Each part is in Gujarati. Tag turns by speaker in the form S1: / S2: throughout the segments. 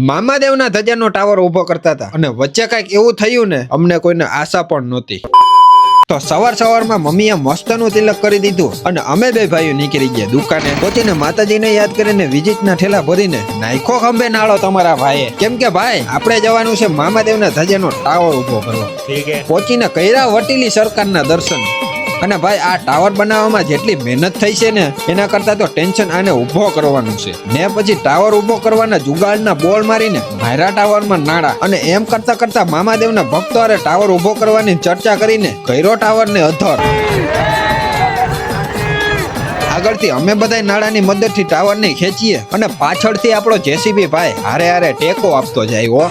S1: મામાદેવના ધજાનો ટાવર ઉભો કરતા હતા અને વચ્ચે કઈક એવું થયું ને અમને કોઈને આશા પણ નહોતી. તો સવારમાં મમ્મીએ મસ્તનું તિલક કરી દીધું અને અમે બે ભાઈઓ નીકળી ગયા દુકાને. પહોંચીને માતાજીને યાદ કરીને વિઝિટના ઠેલા ભરીને નાખ્યો ખંભે નાળો તમારા ભાઈએ. કેમ કે ભાઈ આપણે જવાનું છે મામાદેવના ધજાનો ટાવર ઉભો કરવા. પહોંચીને કર્યા વટીલી સરકારના દર્શન. અને ભાઈ આ ટાવર બનાવવામાં જેટલી મહેનત થઈ છે ને એના કરતા તો ટેન્શન આને ઉભો કરવાનું છે ને. પછી ટાવર ઉભો કરવાના જુગાડના બોલ મારીને માયરા ટાવરમાં નાડા અને એમ કરતા કરતા મામાદેવના ભક્તો અરે ટાવર ઉભો કરવાની ચર્ચા કરીને કર્યો ટાવરને અધર. આગળથી અમે બધા નાડાની મદદથી ટાવરને ખેંચીએ અને પાછળથી આપણો જેસીબી ભાઈ હારે હારે ટેકો આપતો જાય હો.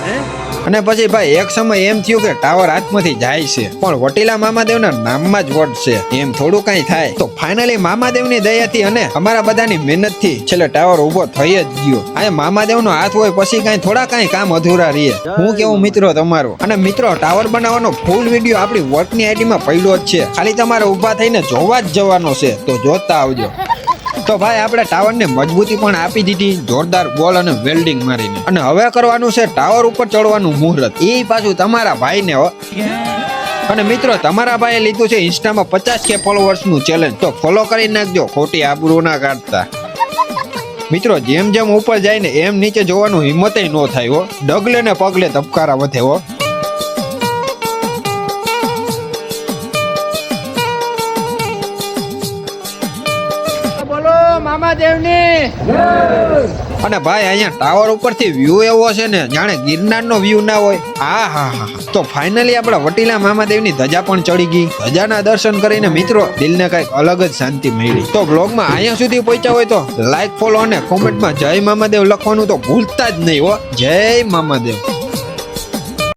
S1: અને પછી ભાઈ એક સમય એમ થયું કે ટાવર હાથમાંથી જાય છે પણ વટીલા મામાદેવના નામમાં જ વટ છે એમ થોડું કઈ થાય. તો ફાઇનલી મામાદેવની દયાથી અને અમારા બધાની મહેનતથી છેલ્લે ટાવર ઉભો થઈ જ ગયો. આ મામાદેવનો હાથ હોય પછી કઈ થોડા કઈ કામ અધૂરા રહીએ. હું કેવું મિત્રો તમારું. અને મિત્રો ટાવર બનાવવાનો ફૂલ વિડીયો આપણી વર્કની આઈડીમાં પડ્યો જ છે, ખાલી તમારે ઊભા થઈને જોવા જ જવાનો છે, તો જોતા આવજો. તો ભાઈ આપણે ટાવરને મજબૂતી પણ આપી દીધી જોરદાર બોલ અને વેલ્ડિંગ મારીને. અને હવે કરવાનું છે ટાવર ઉપર ચડવાનું મુહૂર્ત, એ પાછું તમારા ભાઈને હો. અને મિત્રો તમારા ભાઈએ લીધું છે ઇન્સ્ટામાં 50K ફોલોવર્સનું ચેલેન્જ, તો ફોલો કરી નાખજો, ખોટી આબરૂ ના કાઢતા. મિત્રો જેમ જેમ ઉપર જાય ને એમ નીચે જોવાનું હિંમતે ન થાય હો, ડગલે ને પગલે ધબકારા વધે હો. મામાદેવની. અને ભાઈ અહીંયા ટાવર ઉપરથી વ્યૂ એવો છે ને જાણે ગિરનારનો વ્યૂ ના હોય. હા. તો ફાઇનલી આપણા વટીલા મામાદેવની ધજા પણ ચડી ગઈ. ધજાના દર્શન કરીને મિત્રો દિલને કઈક અલગ જ શાંતિ મળી. તો બ્લોગમાં અહીંયા સુધી પહોંચ્યા હોય તો લાઈક, ફોલો અને કોમેન્ટમાં જય મામાદેવ લખવાનું તો ભૂલતા જ નહીં હો. જય મામાદેવ.